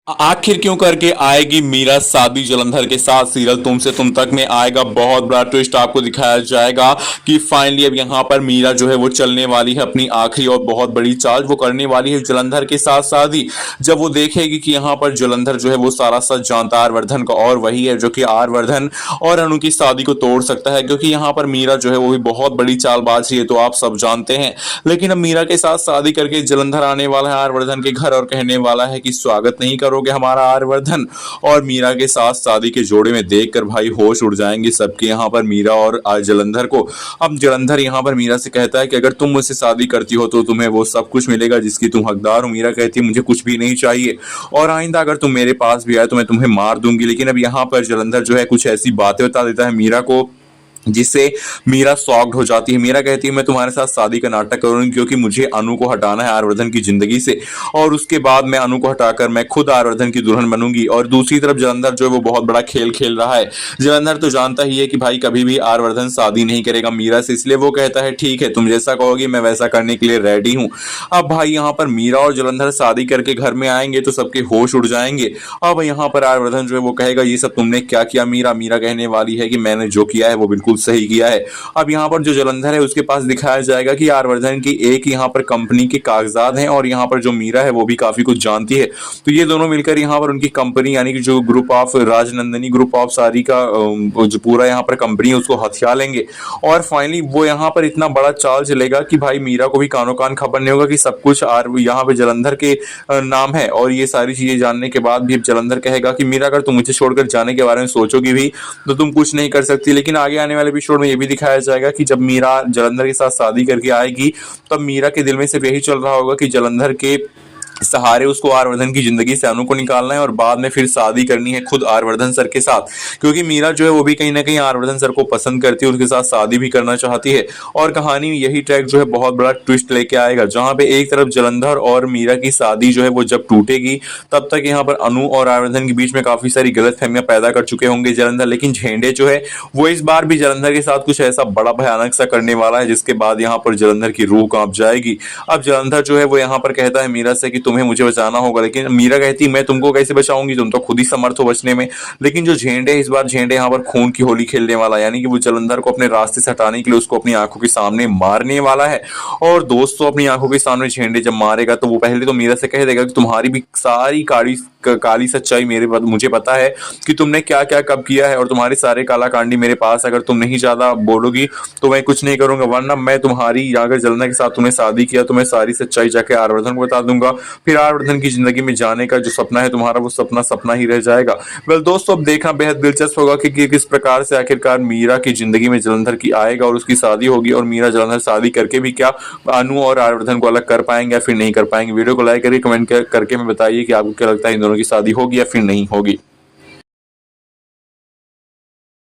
आखिर क्यों करके आएगी मीरा शादी जलंधर के साथ। सीरियल तुमसे तुम तक में आएगा बहुत बड़ा ट्विस्ट आपको दिखाया जाएगा कि फाइनली अब यहाँ पर मीरा जो है वो चलने वाली है अपनी आखिरी और बहुत बड़ी चाल। वो करने वाली है जलंधर के साथ शादी। जब वो देखेगी कि यहाँ पर जलंधर जो है वो सारा सच जानता है आरवर्धन का और वही है जो कि आरवर्धन और अनु की शादी को तोड़ सकता है, क्योंकि यहाँ पर मीरा जो है वो भी बहुत बड़ी चालबाज है, तो आप सब जानते हैं। लेकिन अब मीरा के साथ शादी करके जलंधर आने वाला है आरवर्धन के घर और कहने वाला है कि स्वागत नहीं करोगे हमारा आरवर्धन। और मीरा के साथ शादी के जोड़े में देखकर भाई होश उड़ जाएंगे सबके यहाँ पर मीरा और जलंधर को। अब जलंधर यहाँ पर मीरा से कहता है कि अगर तुम मुझसे शादी करती हो तो तुम्हें वो सब कुछ मिलेगा जिसकी तुम हकदार हो। मीरा कहती है मुझे कुछ भी नहीं चाहिए और आइंदा अगर तुम मेरे पास भी आए तो मैं तुम्हें मार दूंगी। लेकिन अब यहाँ पर जलंधर जो है कुछ ऐसी बातें बता देता है मीरा को जिससे मीरा शॉक्ड हो जाती है। मीरा कहती है मैं तुम्हारे साथ शादी का नाटक करूंगी क्योंकि मुझे अनु को हटाना है आरवर्धन की जिंदगी से, और उसके बाद मैं अनु को हटाकर मैं खुद आरवर्धन की दुल्हन बनूंगी। और दूसरी तरफ जलंधर जो है वो बहुत बड़ा खेल खेल रहा है। जलंधर तो जानता ही है कि भाई कभी भी आरवर्धन शादी नहीं करेगा मीरा से, इसलिए वो कहता है ठीक है तुम जैसा कहोगी मैं वैसा करने के लिए रेडी हूँ। अब भाई यहाँ पर मीरा और जलंधर शादी करके घर में आएंगे तो सबके होश उड़ जाएंगे। अब यहाँ पर आरवर्धन जो है वो कहेगा ये सब तुमने क्या किया मीरा। मीरा कहने वाली है कि मैंने जो किया है वो बिल्कुल सही किया है। अब यहाँ पर जो जलंधर है उसके पास दिखाया जाएगा कि आरवर्धन की एक यहाँ पर कंपनी के कागजात हैं और यहाँ पर जो मीरा है वो भी काफी कुछ जानती है। तो ये दोनों मिलकर यहाँ पर उनकी कंपनी यानी कि जो group of Rajnandini group of सारी का जो पूरा यहाँ पर कंपनी है उसको हथिया लेंगे। और फाइनली वो यहाँ पर इतना बड़ा चाल चलेगा कि भाई मीरा को भी कानो कान खबर नहीं होगा कि सब कुछ यहाँ पे जलंधर के नाम है। और ये सारी चीजें जानने के बाद भी जलंधर कहेगा कि मीरा अगर तुम मुझे छोड़कर जाने के बारे में सोचोगी भी तो तुम कुछ नहीं कर सकती। लेकिन आगे आने वाले एपिसोड में ये भी दिखाया जाएगा कि जब मीरा जलंधर के साथ शादी करके आएगी तब मीरा के दिल में सिर्फ यही चल रहा होगा कि जलंधर के सहारे उसको आरवर्धन की जिंदगी से अनु को निकालना है और बाद में फिर शादी करनी है खुद आरवर्धन सर के साथ, क्योंकि मीरा जो है वो भी कहीं ना कहीं आरवर्धन सर को पसंद करती है, उसके साथ शादी भी करना चाहती है। और कहानी में यही ट्रैक जो है बहुत बड़ा ट्विस्ट लेके आएगा, जहां पे एक तरफ जलंधर और मीरा की शादी जो है वो जब टूटेगी तब तक यहाँ पर अनु और आरवर्धन के बीच में काफी सारी गलतफहमियां पैदा कर चुके होंगे जलंधर। लेकिन झेंडे जो है वो इस बार भी जलंधर के साथ कुछ ऐसा बड़ा भयानक सा करने वाला है जिसके बाद यहाँ पर जलंधर की रूह कांप जाएगी। अब जलंधर जो है वो यहाँ पर कहता है मीरा से कि तुम्हें मुझे बचाना होगा, लेकिन मीरा कहती मैं तुमको कैसे बचाऊंगी, तुम तो खुद ही समर्थ हो बचने में। लेकिन जो झेंडे इस बार झेंडे यहाँ पर खून की होली खेलने वाला, यानी कि वो जलंधर को अपने रास्ते से हटाने के लिए उसको अपनी आंखों के सामने मारने वाला है। और दोस्तों अपनी आंखों के सामने झेंडे जब मारेगा तो वो पहले तो मीरा से कह देगा कि तुम्हारी भी सारी काली सच्चाई मुझे पता है कि तुमने क्या क्या कब किया है और तुम्हारे सारे काला कांडी मेरे पास। अगर तुम नहीं ज्यादा बोलोगी तो मैं कुछ नहीं करूंगा, वरना मैं तुम्हारी अगर जलना के साथ तुमने शादी किया तो मैं सारी सच्चाई जाके आरवर्धन को बता दूंगा। फिर आरवर्धन की जिंदगी में जाने का जो सपना है तुम्हारा वो सपना सपना ही रह जाएगा। वेल दोस्तों अब देखना बेहद दिलचस्प होगा कि किस प्रकार से आखिरकार मीरा की जिंदगी में जलंधर की आएगा और उसकी शादी होगी, और मीरा जलंधर शादी करके भी क्या अनु और आरवर्धन को अलग कर पाएंगे या फिर नहीं कर पाएंगे। वीडियो को लाइक करके कमेंट करके हमें बताइए कि आपको क्या लगता है इन दोनों की शादी होगी या फिर नहीं होगी।